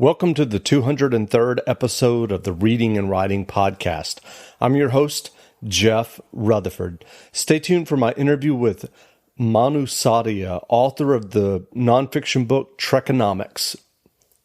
Welcome to the 203rd episode of the Reading and Writing Podcast. I'm your host, Jeff Rutherford. Stay tuned for my interview with Manu, Saadia, author of the nonfiction book Trekonomics,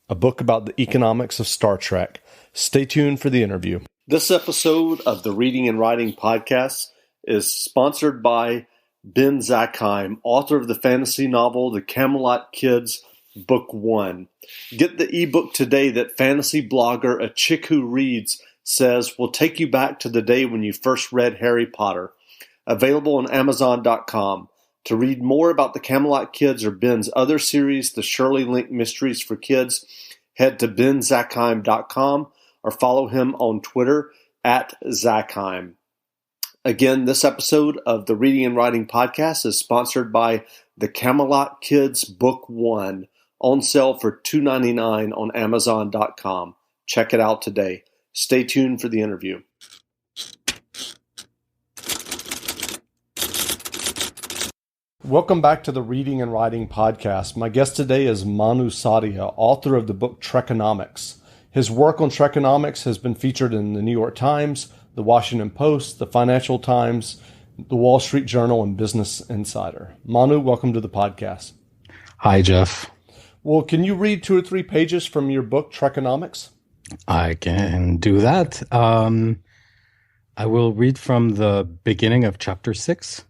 a book about the economics of Star Trek. Stay tuned for the interview. This episode of the Reading and Writing Podcast is sponsored by Ben Zackheim, author of the fantasy novel The Camelot Kids, Book 1. Get the ebook today that fantasy blogger A Chick Who Reads says will take you back to the day when you first read Harry Potter. Available on Amazon.com. To read more about the Camelot Kids or Ben's other series, The Shirley Link Mysteries for Kids, head to benzackheim.com or follow him on Twitter at Zackheim. Again, this episode of the Reading and Writing Podcast is sponsored by The Camelot Kids Book 1, on sale for $2.99 on Amazon.com. Check it out today. Stay tuned for the interview. Welcome back to the Reading and Writing Podcast. My guest today is Manu Saadia, author of the book Trekonomics. His work on Trekonomics has been featured in the New York Times, the Washington Post, the Financial Times, the Wall Street Journal, and Business Insider. Manu, welcome to the podcast. Hi, Jeff. Well, can you read 2 or 3 pages from your book, Trekonomics? I can do that. I will read from the beginning of chapter 6,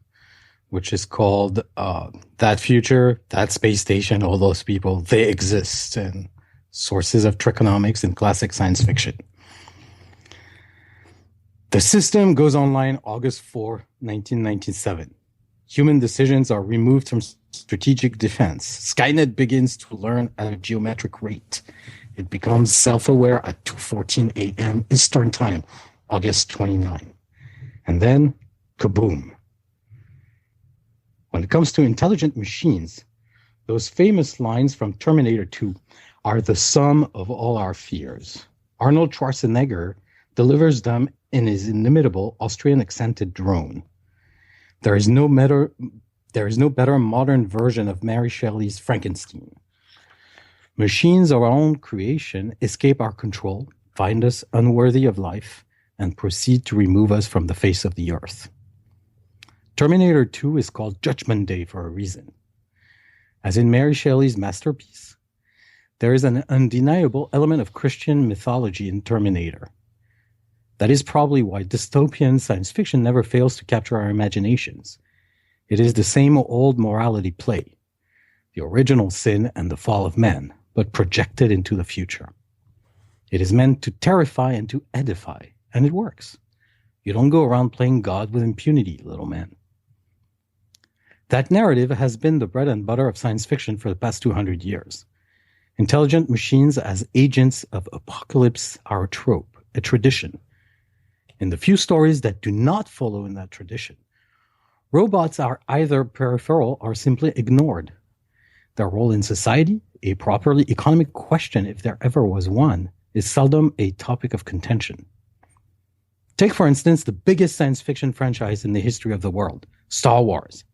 which is called That Future, That Space Station, All Those People, They Exist, and Sources of Trekonomics in Classic Science Fiction. The system goes online August 4, 1997. Human decisions are removed from strategic defense. Skynet begins to learn at a geometric rate. It becomes self-aware at 2:14 a.m. Eastern Time, August 29. And then, kaboom. When it comes to intelligent machines, those famous lines from Terminator 2 are the sum of all our fears. Arnold Schwarzenegger delivers them in his inimitable Austrian-accented drone. There is no better modern version of Mary Shelley's Frankenstein. Machines of our own creation escape our control, find us unworthy of life, and proceed to remove us from the face of the earth. Terminator 2 is called Judgment Day for a reason. As in Mary Shelley's masterpiece, there is an undeniable element of Christian mythology in Terminator. That is probably why dystopian science fiction never fails to capture our imaginations. It is the same old morality play, the original sin and the fall of man, but projected into the future. It is meant to terrify and to edify, and it works. You don't go around playing God with impunity, little man. That narrative has been the bread and butter of science fiction for the past 200 years. Intelligent machines as agents of apocalypse are a trope, a tradition. In the few stories that do not follow in that tradition, robots are either peripheral or simply ignored. Their role in society, a properly economic question if there ever was one, is seldom a topic of contention. Take, for instance, the biggest science fiction franchise in the history of the world, Star Wars.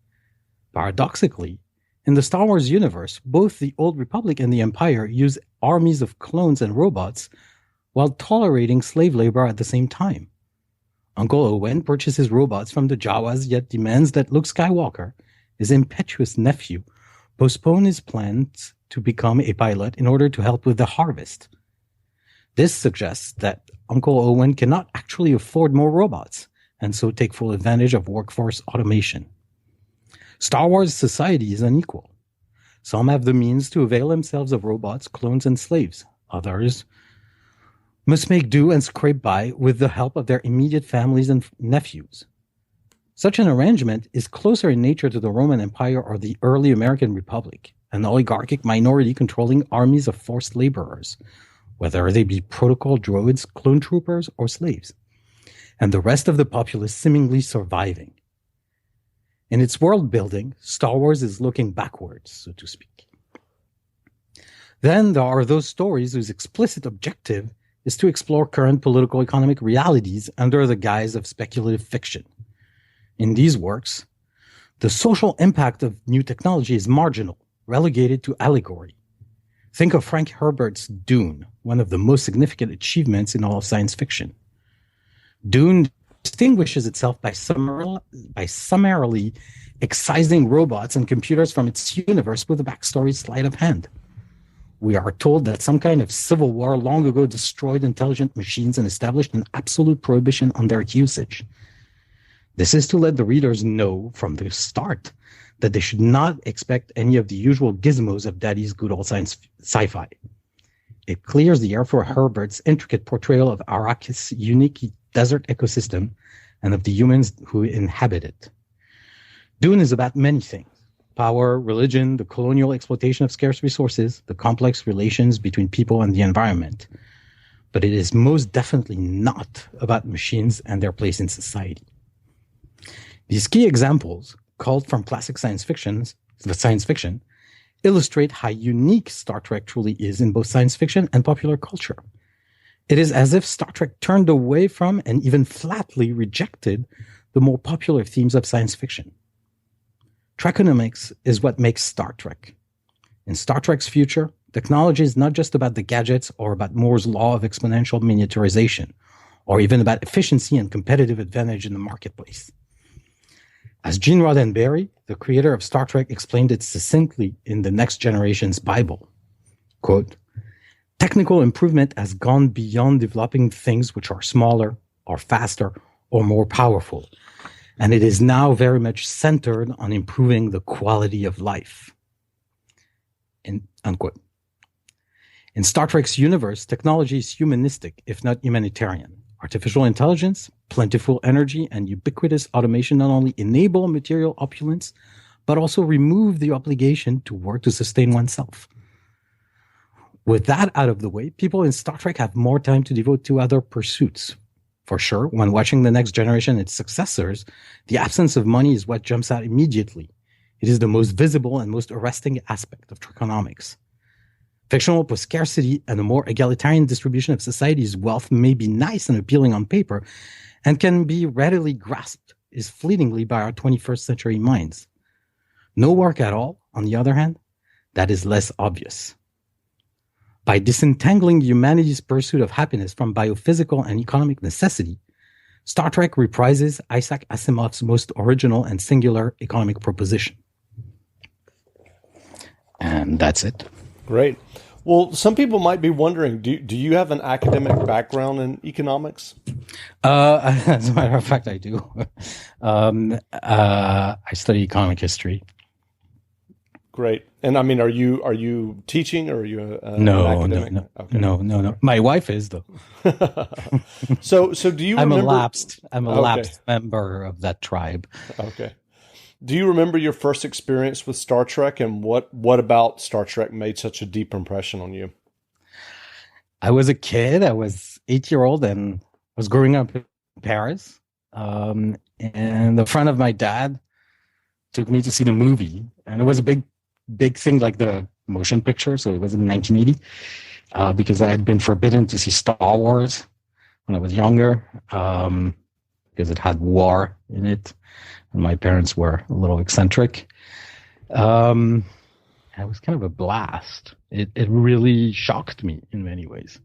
Paradoxically, in the Star Wars universe, both the Old Republic and the Empire use armies of clones and robots while tolerating slave labor at the same time. Uncle Owen purchases robots from the Jawas, yet demands that Luke Skywalker, his impetuous nephew, postpone his plans to become a pilot in order to help with the harvest. This suggests that Uncle Owen cannot actually afford more robots, and so take full advantage of workforce automation. Star Wars society is unequal. Some have the means to avail themselves of robots, clones, and slaves. Others must make do and scrape by with the help of their immediate families and nephews. Such an arrangement is closer in nature to the Roman Empire or the early American Republic, an oligarchic minority controlling armies of forced laborers, whether they be protocol droids, clone troopers, or slaves, and the rest of the populace seemingly surviving. In its world building, Star Wars is looking backwards, so to speak. Then there are those stories whose explicit objective is to explore current political economic realities under the guise of speculative fiction. In these works, the social impact of new technology is marginal, relegated to allegory. Think of Frank Herbert's Dune, one of the most significant achievements in all of science fiction. Dune distinguishes itself by summarily excising robots and computers from its universe with a backstory sleight of hand. We are told that some kind of civil war long ago destroyed intelligent machines and established an absolute prohibition on their usage. This is to let the readers know from the start that they should not expect any of the usual gizmos of Daddy's good old sci-fi. It clears the air for Herbert's intricate portrayal of Arrakis' unique desert ecosystem and of the humans who inhabit it. Dune is about many things: power, religion, the colonial exploitation of scarce resources, the complex relations between people and the environment. But it is most definitely not about machines and their place in society. These key examples, called from classic science fiction, illustrate how unique Star Trek truly is in both science fiction and popular culture. It is as if Star Trek turned away from and even flatly rejected the more popular themes of science fiction. Trekonomics is what makes Star Trek. In Star Trek's future, technology is not just about the gadgets or about Moore's law of exponential miniaturization, or even about efficiency and competitive advantage in the marketplace. As Gene Roddenberry, the creator of Star Trek, explained it succinctly in The Next Generation's Bible, quote, "Technical improvement has gone beyond developing things which are smaller or faster or more powerful, and it is now very much centered on improving the quality of life." Unquote. In Star Trek's universe, technology is humanistic, if not humanitarian. Artificial intelligence, plentiful energy, and ubiquitous automation not only enable material opulence, but also remove the obligation to work to sustain oneself. With that out of the way, people in Star Trek have more time to devote to other pursuits. For sure, when watching The Next Generation and its successors, the absence of money is what jumps out immediately. It is the most visible and most arresting aspect of Trekonomics. Fictional scarcity and a more egalitarian distribution of society's wealth may be nice and appealing on paper and can be readily grasped is fleetingly by our 21st century minds. No work at all, on the other hand, that is less obvious. By disentangling humanity's pursuit of happiness from biophysical and economic necessity, Star Trek reprises Isaac Asimov's most original and singular economic proposition. And that's it. Great. Well, some people might be wondering, do you have an academic background in economics? As a matter of fact, I do. I study economic history. Great. And I mean, are you teaching or are you No, an academic? no. Okay. No. My wife is, though. So do you remember? I'm a lapsed member of that tribe. Okay. Do you remember your first experience with Star Trek, and what about Star Trek made such a deep impression on you? I was a kid. I was 8-year-old and was growing up in Paris. And the friend of my dad took me to see the movie, and it was a big thing, like the motion picture. So it was in 1980, because I had been forbidden to see Star Wars when I was younger, because it had war in it. And my parents were a little eccentric. It was kind of a blast. It really shocked me in many ways.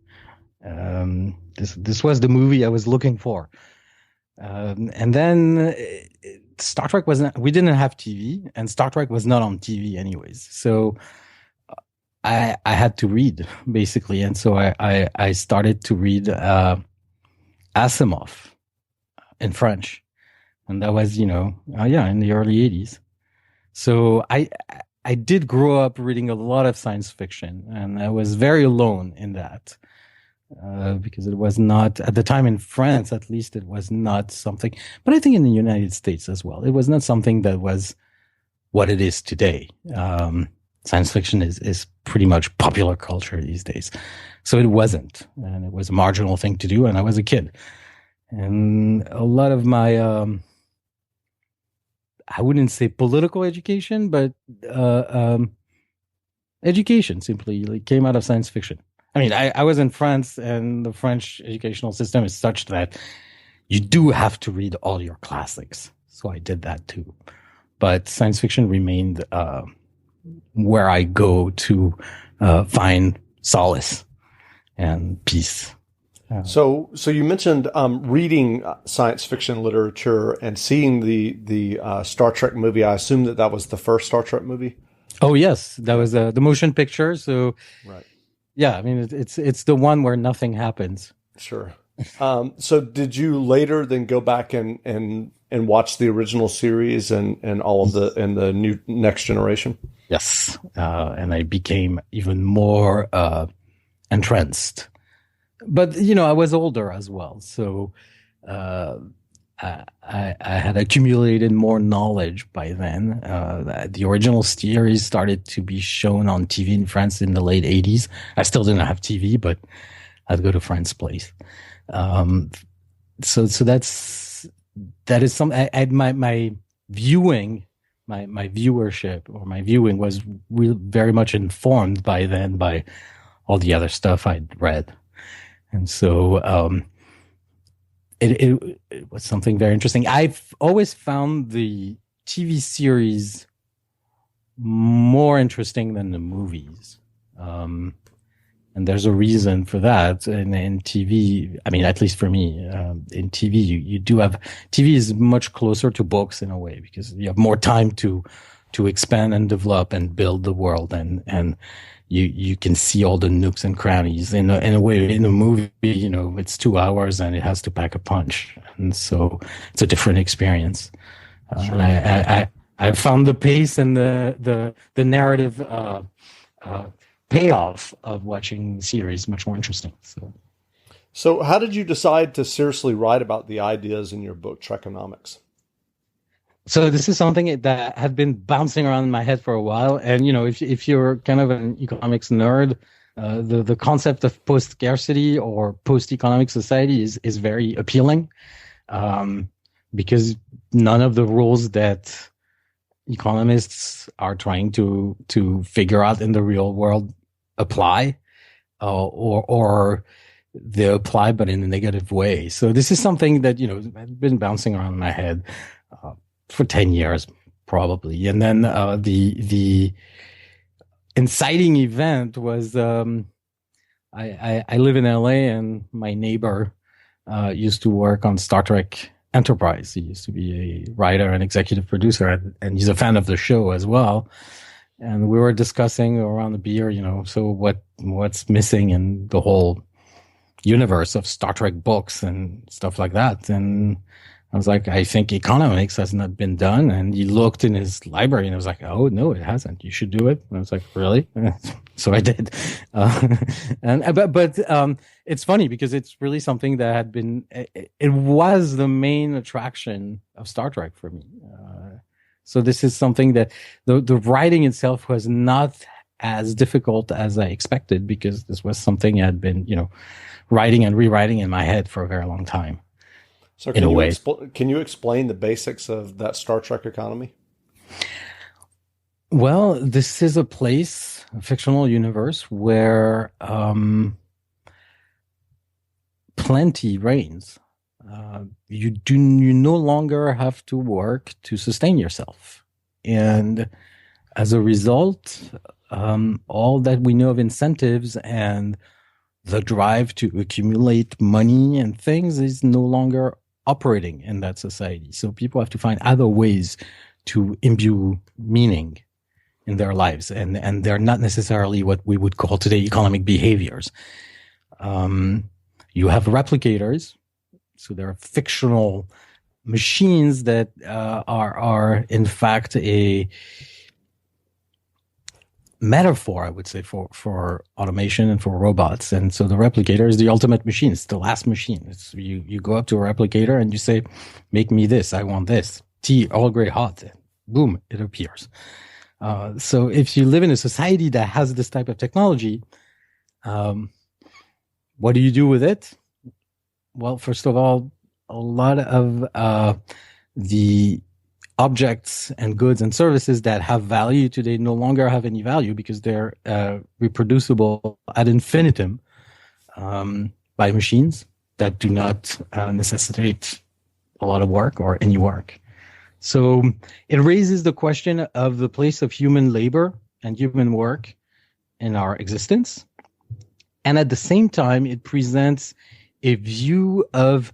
This was the movie I was looking for. And then Star Trek we didn't have TV, and Star Trek was not on TV anyways. So I had to read, basically. And so I started to read Asimov in French. And that was, in the early 80s. So I did grow up reading a lot of science fiction, and I was very alone in that, because it was not, at the time in France, at least, it was not something, but I think in the United States as well, it was not something that was what it is today. Science fiction is pretty much popular culture these days. So it wasn't, and it was a marginal thing to do, and I was a kid. And a lot of my, I wouldn't say political education, but education simply came out of science fiction. I mean, I was in France, and the French educational system is such that you do have to read all your classics. So I did that too. But science fiction remained where I go to find solace and peace. So you mentioned reading science fiction literature and seeing the Star Trek movie. I assume that was the first Star Trek movie. Oh yes, that was the motion picture. So Right. yeah, I mean it's the one where nothing happens. Sure. So did you later then go back and watch the original series and all of the new Next Generation? Yes, and I became even more entranced. But I was older as well, so I had accumulated more knowledge by then. The original series started to be shown on TV in France in the late 80s. I still didn't have TV, but I'd go to friend's place. So that is some. My viewing, my viewership or my viewing was very much informed by then by all the other stuff I'd read, and so it was something very interesting. I've always found the TV series more interesting than the movies. And there's a reason for that. And in TV, I mean, at least for me, in TV, you do have, TV is much closer to books in a way because you have more time to expand and develop and build the world. And you can see all the nooks and crannies in a way. In a movie, it's 2 hours and it has to pack a punch. And so it's a different experience. Sure. And I found the pace and the narrative, payoff of watching series much more interesting. So how did you decide to seriously write about the ideas in your book, Trekonomics? So this is something that had been bouncing around in my head for a while. And, if you're kind of an economics nerd, the concept of post-scarcity or post-economic society is very appealing, because none of the rules that economists are trying to figure out in the real world apply, or they apply, but in a negative way. So this is something that, had been bouncing around in my head for 10 years, probably. And then the inciting event was I live in LA, and my neighbor used to work on Star Trek Enterprise. He used to be a writer and executive producer, and he's a fan of the show as well. And we were discussing around the beer, so what's missing in the whole universe of Star Trek books and stuff like that. And I was like, I think economics has not been done. And he looked in his library and I was like, oh, no, it hasn't. You should do it. And I was like, really? So I did. But it's funny because it's really something that had been, it was the main attraction of Star Trek for me. So this is something that the writing itself was not as difficult as I expected, because this was something I had been, writing and rewriting in my head for a very long time. So can you explain the basics of that Star Trek economy? Well, this is a place, a fictional universe where plenty reigns. You no longer have to work to sustain yourself. And as a result, all that we know of incentives and the drive to accumulate money and things is no longer operating in that society. So people have to find other ways to imbue meaning in their lives. And they're not necessarily what we would call today economic behaviors. You have replicators. So there are fictional machines that are in fact a metaphor, I would say, for automation and for robots. And so the replicator is the ultimate machine. It's the last machine. It's you go up to a replicator and you say, make me this. I want this. Tea, Earl Grey hot. Boom, it appears. So if you live in a society that has this type of technology, what do you do with it? Well, first of all, a lot of the objects and goods and services that have value today no longer have any value because they're reproducible ad infinitum by machines that do not necessitate a lot of work or any work. So it raises the question of the place of human labor and human work in our existence. And at the same time, it presents a view of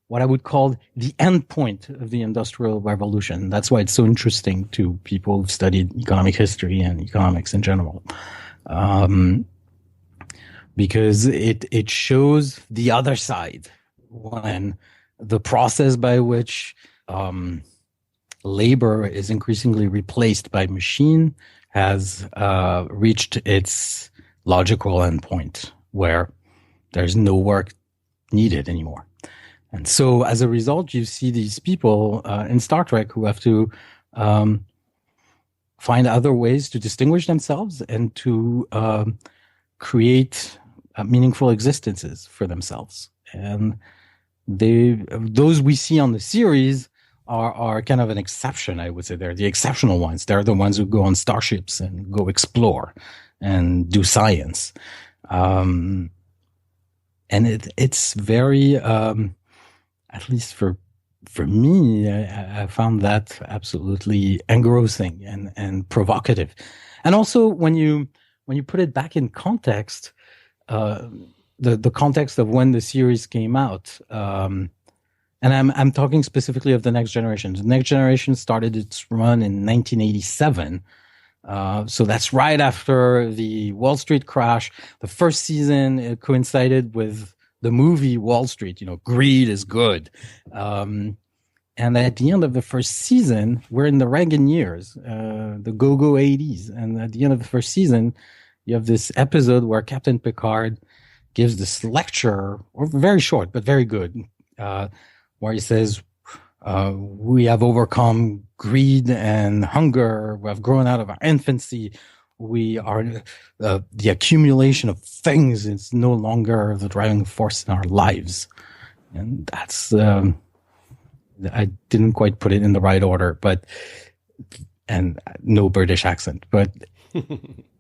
what I would call the end point of the Industrial Revolution. That's why it's so interesting to people who've studied economic history and economics in general. Because it shows the other side, when the process by which labor is increasingly replaced by machine has reached its logical endpoint, where there's no work needed anymore. And so as a result, you see these people in Star Trek who have to find other ways to distinguish themselves and to create meaningful existences for themselves. And those we see on the series are kind of an exception, I would say. They're the exceptional ones. They're the ones who go on starships and go explore and do science. And it's very, at least for me, I found that absolutely engrossing and provocative. And also when you put it back in context, the context of when the series came out, and I'm talking specifically of the Next Generation. The Next Generation started its run in 1987. So that's right after the Wall Street crash. The first season, it coincided with the movie Wall Street. Greed is good. And at the end of the first season, we're in the Reagan years, the go-go 80s. And at the end of the first season, you have this episode where Captain Picard gives this lecture, or very short, but very good, where he says, we have overcome greed and hunger. We have grown out of our infancy. We are the accumulation of things is no longer the driving force in our lives. And that's, I didn't quite put it in the right order, and no British accent, but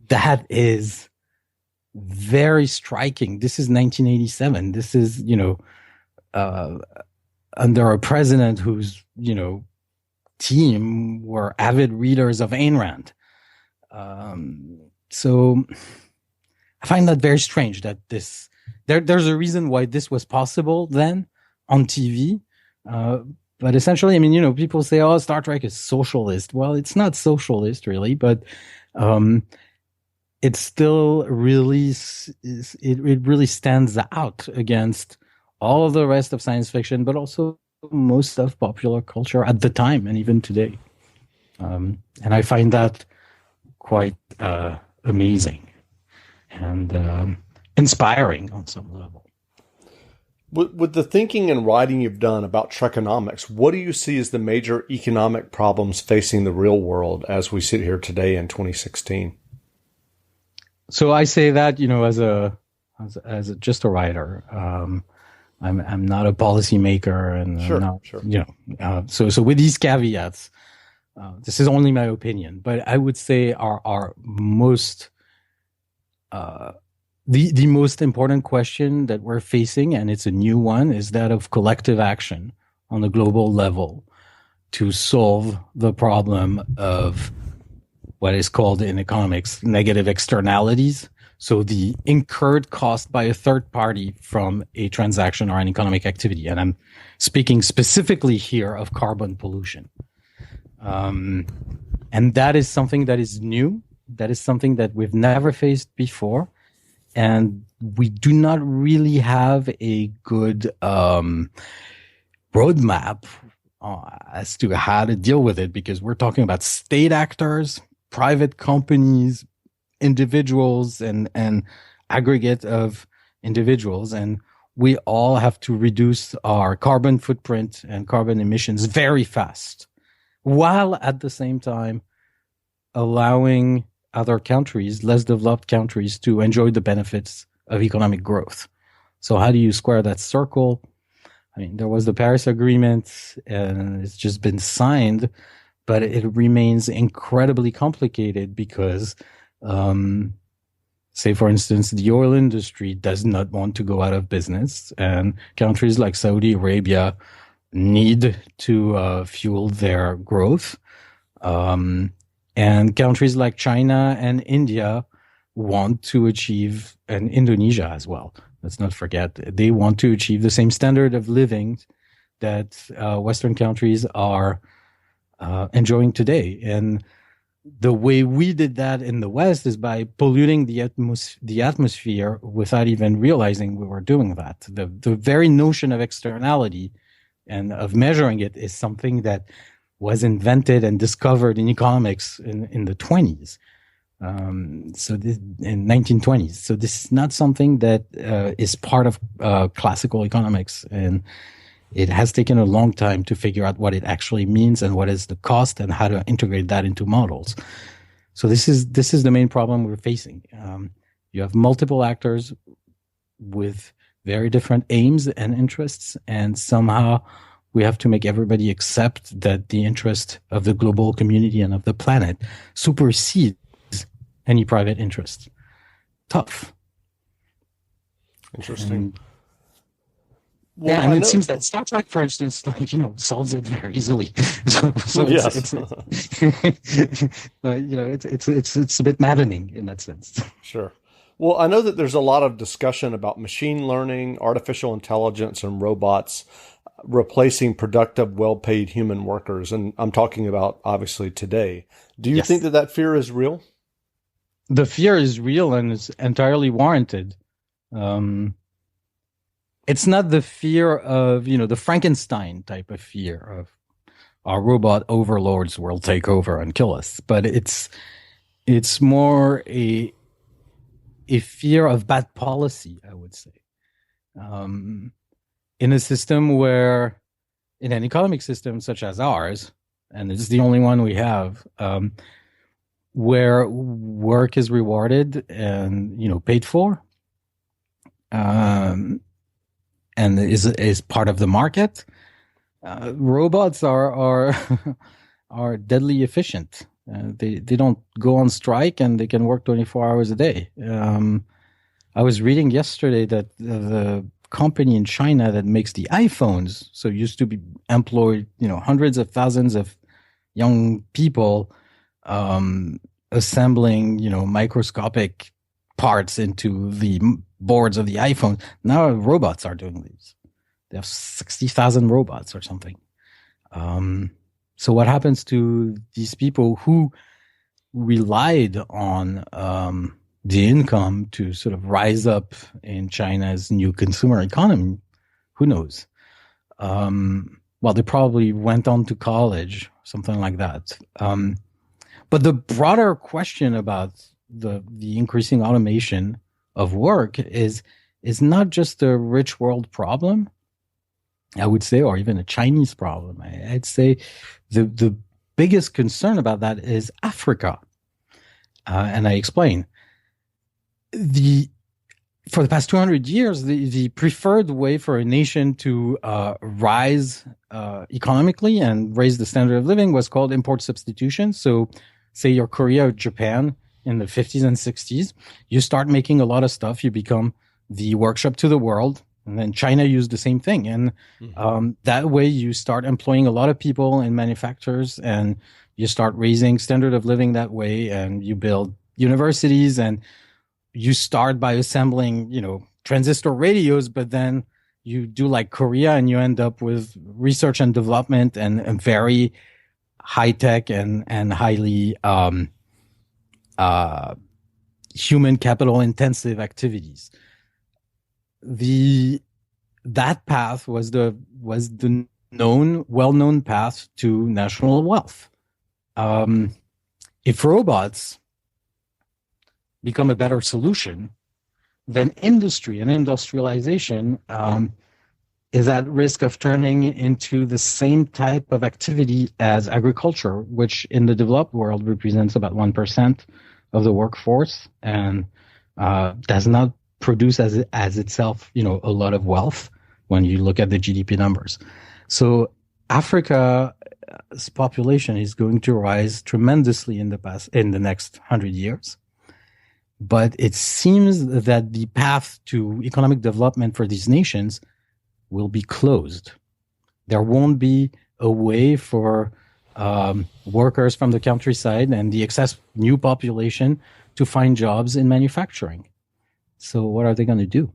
that is very striking. This is 1987. This is, under a president whose, team were avid readers of Ayn Rand. So I find that very strange that there's a reason why this was possible then on TV. But essentially, people say, oh, Star Trek is socialist. Well, it's not socialist really, but, it still really, it really stands out against all of the rest of science fiction, but also most of popular culture at the time and even today. And I find that quite amazing and inspiring on some level. With the thinking and writing you've done about Trekonomics, what do you see as the major economic problems facing the real world as we sit here today in 2016? So I say that, as just a writer. I'm not a policymaker, and Sure. So with these caveats, this is only my opinion, but I would say our most the most important question that we're facing, and it's a new one, is that of collective action on the global level to solve the problem of what is called in economics negative externalities. So the incurred cost by a third party from a transaction or an economic activity. And I'm speaking specifically here of carbon pollution. And that is something that is new. That is something that we've never faced before. And we do not really have a good roadmap as to how to deal with it, because we're talking about state actors, private companies, individuals, and aggregate of individuals. And we all have to reduce our carbon footprint and carbon emissions very fast, while at the same time allowing other countries, less developed countries, to enjoy the benefits of economic growth. So how do you square that circle? I mean, there was the Paris Agreement, and it's just been signed, but it remains incredibly complicated because, say, for instance, the oil industry does not want to go out of business, and countries like Saudi Arabia need to fuel their growth. And countries like China and India want to achieve, and Indonesia as well. Let's not forget, they want to achieve the same standard of living that Western countries are enjoying today. And the way we did that in the West is by polluting the atmosphere without even realizing we were doing that. The very notion of externality and of measuring it is something that was invented and discovered in economics in the 20s. In 1920s. So this is not something that is part of classical economics, and it has taken a long time to figure out what it actually means and what is the cost and how to integrate that into models. So this is the main problem we're facing. You have multiple actors with very different aims and interests, and somehow we have to make everybody accept that the interest of the global community and of the planet supersedes any private interest. Tough. Interesting. It seems that Star Trek, for instance, solves it very easily. so yes. It's a bit maddening in that sense. Sure. Well, I know that there's a lot of discussion about machine learning, artificial intelligence, and robots replacing productive, well-paid human workers. And I'm talking about, obviously, today. Do you think that fear is real? The fear is real and it's entirely warranted. It's not the fear of, the Frankenstein type of fear of our robot overlords will take over and kill us. But it's more a fear of bad policy, I would say. In a system where, in an economic system such as ours, and it's the only one we have, where work is rewarded and paid for, and is part of the market, robots are are deadly efficient. They don't go on strike and they can work 24 hours a day. I was reading yesterday that the company in China that makes the iPhones, so used to be employed, hundreds of thousands of young people assembling, microscopic parts into the boards of the iPhone. Now robots are doing these. They have 60,000 robots or something. So what happens to these people who relied on the income to sort of rise up in China's new consumer economy? Who knows? Well, they probably went on to college, something like that. But the broader question about the increasing automation of work is not just a rich world problem, I would say, or even a Chinese problem. I'd say the biggest concern about that is Africa. And I explain. For the past 200 years, the preferred way for a nation to rise economically and raise the standard of living was called import substitution. So say you're Korea or Japan in the 50s and 60s, you start making a lot of stuff, you become the workshop to the world. And then China used the same thing. And that way you start employing a lot of people in manufacturers and you start raising standard of living that way. And you build universities and you start by assembling, transistor radios, but then you do like Korea and you end up with research and development and very high tech and highly human capital intensive activities. That path was the well-known path to national wealth. If robots become a better solution, then industry and industrialization is at risk of turning into the same type of activity as agriculture, which in the developed world represents about 1% of the workforce and does not produce as itself, a lot of wealth when you look at the GDP numbers. So Africa's population is going to rise tremendously in the next 100 years. But it seems that the path to economic development for these nations will be closed. There won't be a way for workers from the countryside and the excess new population to find jobs in manufacturing. So what are they going to do?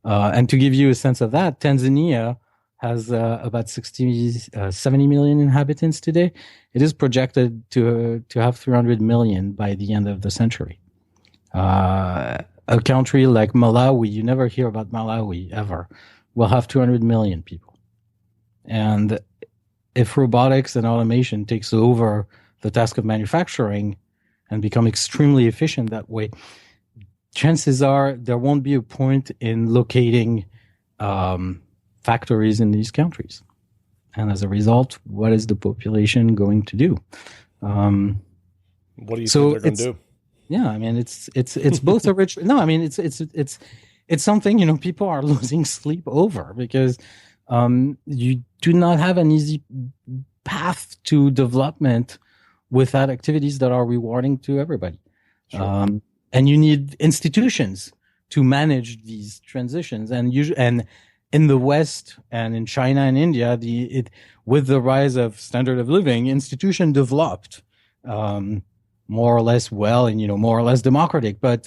And to give you a sense of that, Tanzania has about 70 million inhabitants today. It is projected to have 300 million by the end of the century. A country like Malawi, you never hear about Malawi ever, will have 200 million people. And if robotics and automation takes over the task of manufacturing and become extremely efficient that way, chances are there won't be a point in locating factories in these countries. And as a result, what is the population going to do? What do you think they're going to do? Yeah, I mean, it's both a rich. No, I mean, it's something people are losing sleep over because you do not have an easy path to development without activities that are rewarding to everybody. Sure. And you need institutions to manage these transitions. And in the West and in China and India, with the rise of standard of living, institution developed more or less well and more or less democratic. But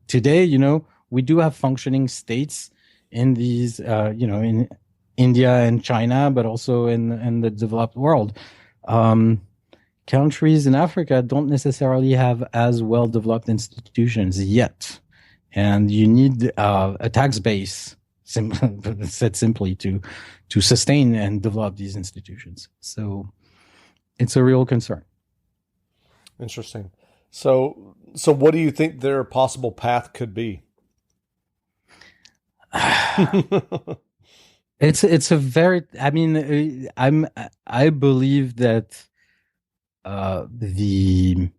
today, we do have functioning states in these, in India and China, but also in the developed world. Countries in Africa don't necessarily have as well developed institutions yet, and you need a tax base, said simply, to sustain and develop these institutions. So it's a real concern. Interesting. So what do you think their possible path could be? It's a very. I mean, I believe that the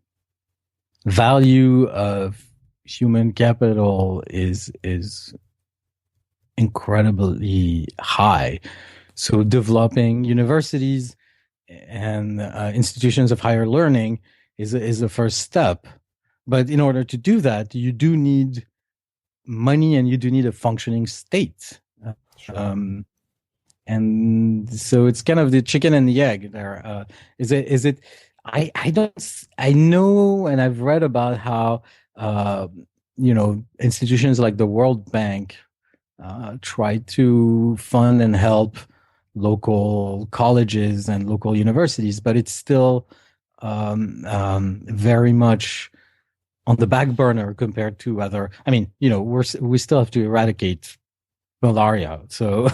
value of human capital is incredibly high. So developing universities and institutions of higher learning is the first step. But in order to do that, you do need money and you do need a functioning state. Sure. And so it's kind of the chicken and the egg there. Is it? I know, and I've read about how, institutions like the World Bank try to fund and help local colleges and local universities, but it's still very much on the back burner compared to other. I mean, we still have to eradicate malaria, so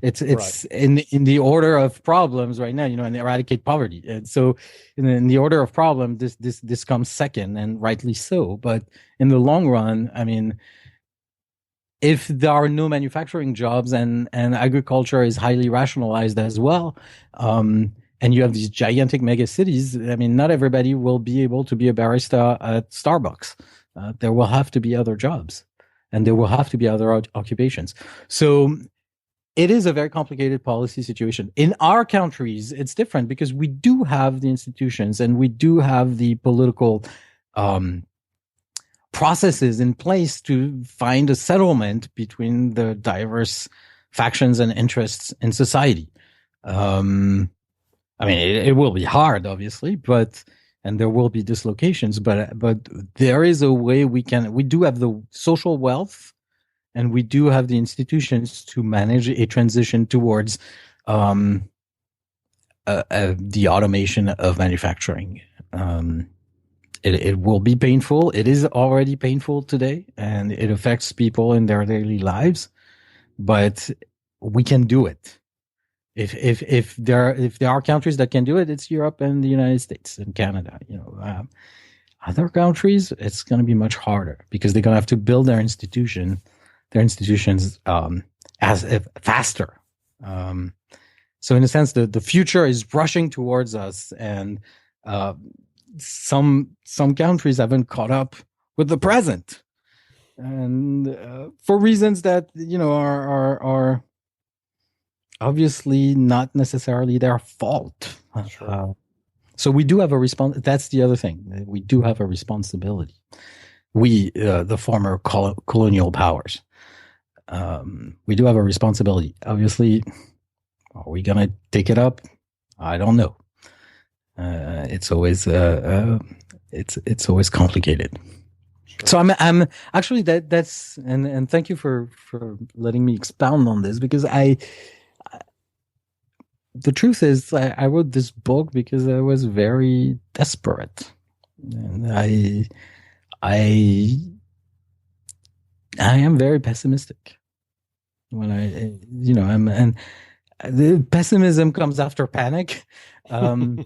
it's right. in the order of problems right now, and eradicate poverty. And so in the order of problem, this comes second, and rightly so. But in the long run, I mean, if there are no manufacturing jobs and agriculture is highly rationalized as well, and you have these gigantic mega cities, I mean, not everybody will be able to be a barista at Starbucks. There will have to be other jobs. And there will have to be other occupations. So it is a very complicated policy situation. In our countries, it's different because we do have the institutions and we do have the political processes in place to find a settlement between the diverse factions and interests in society. I mean, it will be hard, obviously, and there will be dislocations, but there is a way we do have the social wealth and we do have the institutions to manage a transition towards the automation of manufacturing. It will be painful. It is already painful today, and it affects people in their daily lives, but we can do it. If there are countries that can do it, it's Europe and the United States and Canada. Other countries, it's going to be much harder because they're going to have to build their institutions faster. So in a sense, the future is rushing towards us, and some countries haven't caught up with the present, and for reasons that are obviously not necessarily their fault. Sure. So we do have a that's the other thing. We do have a responsibility. We, the former colonial powers, we do have a responsibility. Obviously, are we going to take it up? I don't know. It's always it's always complicated. Sure. So I'm actually that's and thank you for letting me expound on this because the truth is I wrote this book because I was very desperate and I I am very pessimistic when I'm and the pessimism comes after panic. Um,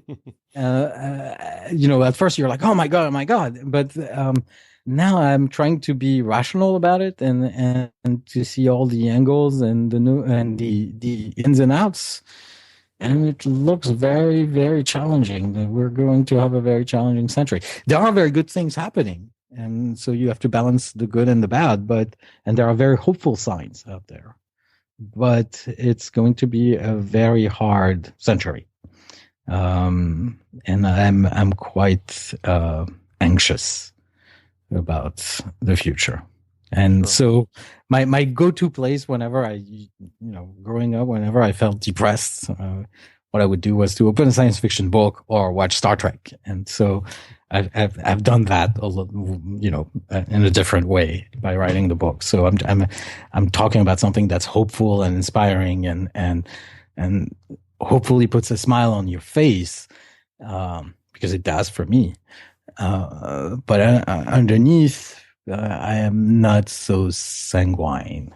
at first you're like, oh my God. But now I'm trying to be rational about it and to see all the angles and the new and the ins and outs. And it looks very, very challenging. We're going to have a very challenging century. There are very good things happening. And so you have to balance the good and the bad, and there are very hopeful signs out there. But it's going to be a very hard century. And I'm quite anxious about the future. And so my go-to place whenever growing up, whenever I felt depressed, what I would do was to open a science fiction book or watch Star Trek. And so I've done that a little, in a different way by writing the book. So I'm talking about something that's hopeful and inspiring and hopefully puts a smile on your face, because it does for me. But underneath, I am not so sanguine.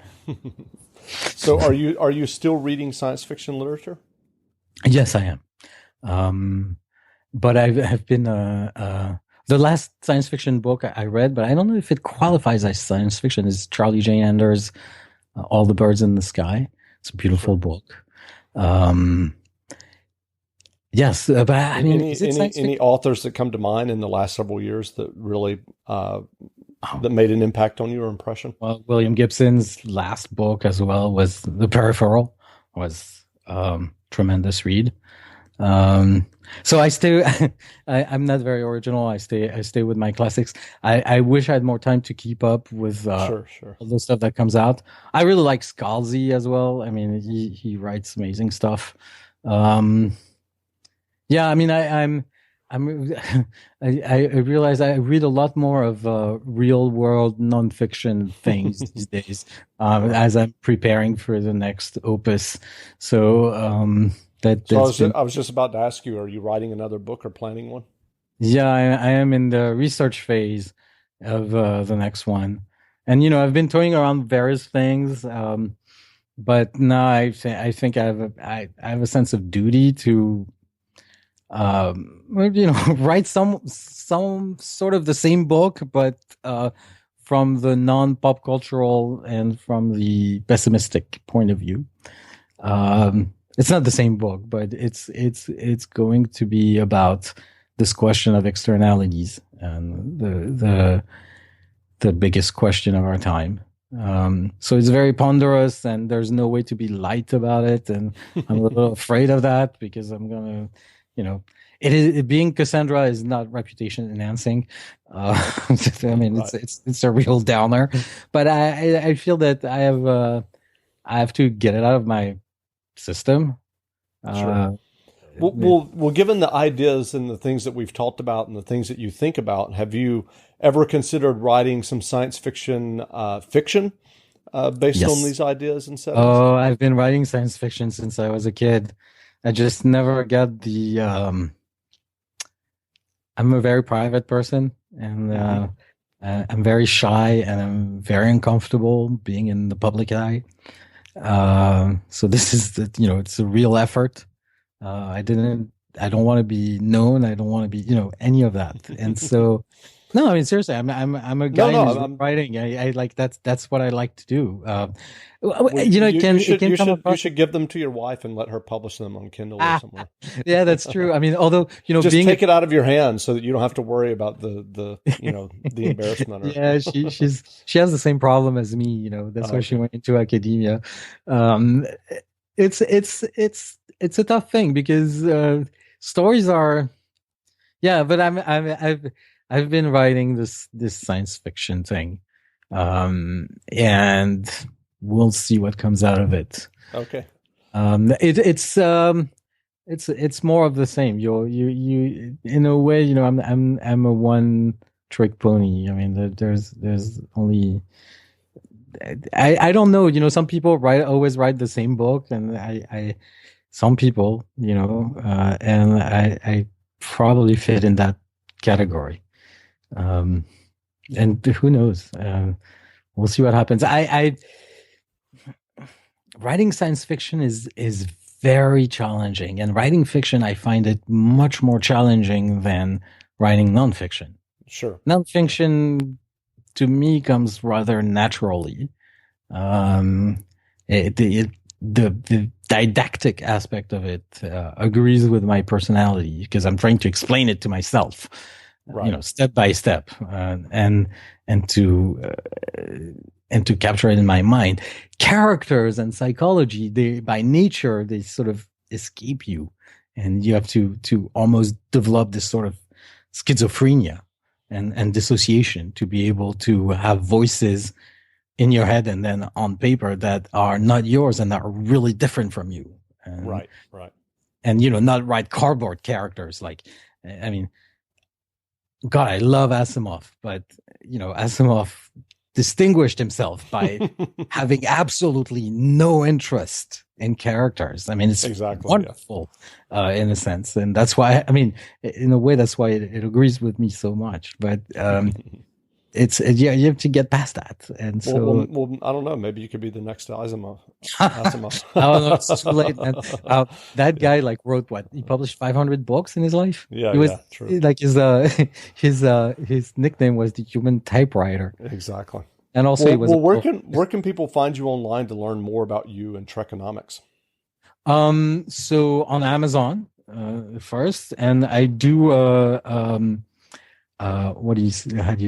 So are you still reading science fiction literature? Yes, I am. But I've been the last science fiction book I read, but I don't know if it qualifies as science fiction, is Charlie J. Anders' All the Birds in the Sky. It's a beautiful book. Yes, but I mean, any authors that come to mind in the last several years that really that made an impact on your impression? Well, William Gibson's last book as well was The Peripheral, was tremendous read. So I stay. I'm not very original. I stay with my classics. I wish I had more time to keep up with sure. all the stuff that comes out. I really like Scalzi as well. I mean, he writes amazing stuff. Yeah, I mean, I realize I read a lot more of real world nonfiction things these days as I'm preparing for the next opus. So I was just about to ask you: are you writing another book or planning one? Yeah, I am in the research phase of the next one, and I've been toying around various things, but now I think I have a sense of duty to write some sort of the same book, but from the non-pop cultural and from the pessimistic point of view. It's not the same book, but it's going to be about this question of externalities and the biggest question of our time. So it's very ponderous, and there's no way to be light about it, and I'm a little afraid of that because I'm gonna, being Cassandra is not reputation enhancing. I mean, right. It's a real downer, but I feel that I have to get it out of my system. Sure. Well, given the ideas and the things that we've talked about and the things that you think about, have you ever considered writing some science fiction fiction based on these ideas and settings? Oh, I've been writing science fiction since I was a kid. I just never got the. I'm a very private person, and I'm very shy, and I'm very uncomfortable being in the public eye. So this is it's a real effort. I don't want to be known. I don't want to be, any of that. And so, no, I mean, seriously, I'm a guy who's writing. I like, that's what I like to do. You should give them to your wife and let her publish them on Kindle or somewhere. Yeah, that's true. I mean, although, just take it out of your hands so that you don't have to worry about the embarrassment. Yeah, she has the same problem as me, that's why she went into academia. It's a tough thing because stories are, but I've been writing this science fiction thing, and we'll see what comes out of it. Okay. It's It's more of the same. You in a way, I'm a one trick pony. I mean, there's only I don't know. Some people always write the same book, and I some people, and I probably fit in that category. And who knows? We'll see what happens. I writing science fiction is very challenging, and writing fiction, I find it much more challenging than writing nonfiction. Sure. Nonfiction to me comes rather naturally. The didactic aspect of it agrees with my personality because I'm trying to explain it to myself, right. Step by step, and to capture it in my mind. Characters and psychology, they by nature they sort of escape you, and you have to almost develop this sort of schizophrenia and dissociation to be able to have voices in your head and then on paper that are not yours and that are really different from you. And, right. And, not write cardboard characters. Like, I mean, God, I love Asimov, but, Asimov distinguished himself by having absolutely no interest in characters. I mean, it's exactly wonderful in a sense. And that's why, in a way, that's why it agrees with me so much. But, you have to get past that, and so well, I don't know. Maybe you could be the next Asimov. I don't know. It's too late. And, that guy wrote what? He published 500 books in his life. Yeah, he was true. Like his nickname was the human typewriter. Exactly. And also, where can people find you online to learn more about you and Trekonomics? So on Amazon first, and I do how do you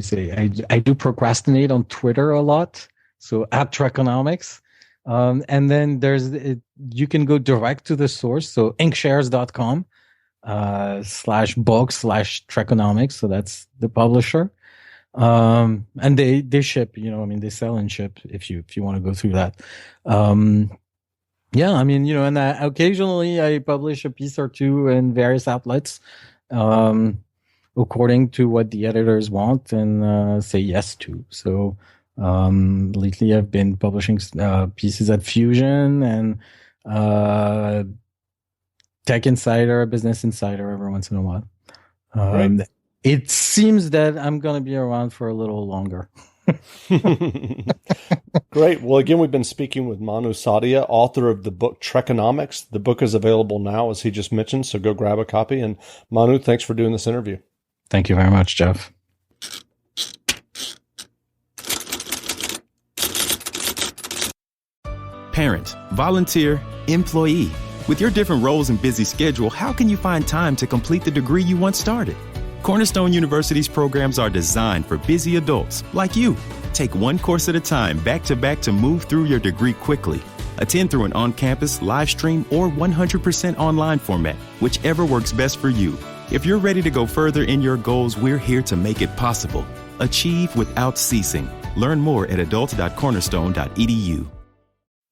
say? I do procrastinate on Twitter a lot. So at Trekonomics. And then you can go direct to the source. So inkshares.com /book/Trekonomics. So that's the publisher. And they ship, they sell and ship if you want to go through that. Yeah, and occasionally I publish a piece or two in various outlets. According to what the editors want and say yes to. So lately I've been publishing pieces at Fusion and Tech Insider, Business Insider every once in a while. It seems that I'm going to be around for a little longer. Great. Well, again, we've been speaking with Manu Saadia, author of the book Trekonomics. The book is available now, as he just mentioned, so go grab a copy. And Manu, thanks for doing this interview. Thank you very much, Jeff. Parent, volunteer, employee. With your different roles and busy schedule, how can you find time to complete the degree you once started? Cornerstone University's programs are designed for busy adults like you. Take one course at a time, back to back, to move through your degree quickly. Attend through an on-campus, live stream, or 100% online format, whichever works best for you. If you're ready to go further in your goals, we're here to make it possible. Achieve without ceasing. Learn more at adult.cornerstone.edu.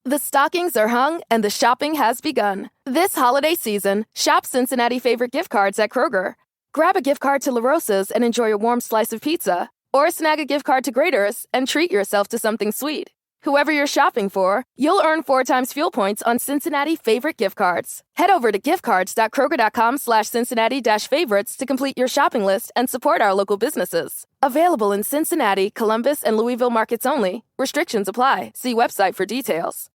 The stockings are hung and the shopping has begun. This holiday season, shop Cincinnati favorite gift cards at Kroger. Grab a gift card to La Rosa's and enjoy a warm slice of pizza. Or snag a gift card to Grater's and treat yourself to something sweet. Whoever you're shopping for, you'll earn 4 times fuel points on Cincinnati favorite gift cards. Head over to giftcards.kroger.com/Cincinnati-favorites to complete your shopping list and support our local businesses. Available in Cincinnati, Columbus, and Louisville markets only. Restrictions apply. See website for details.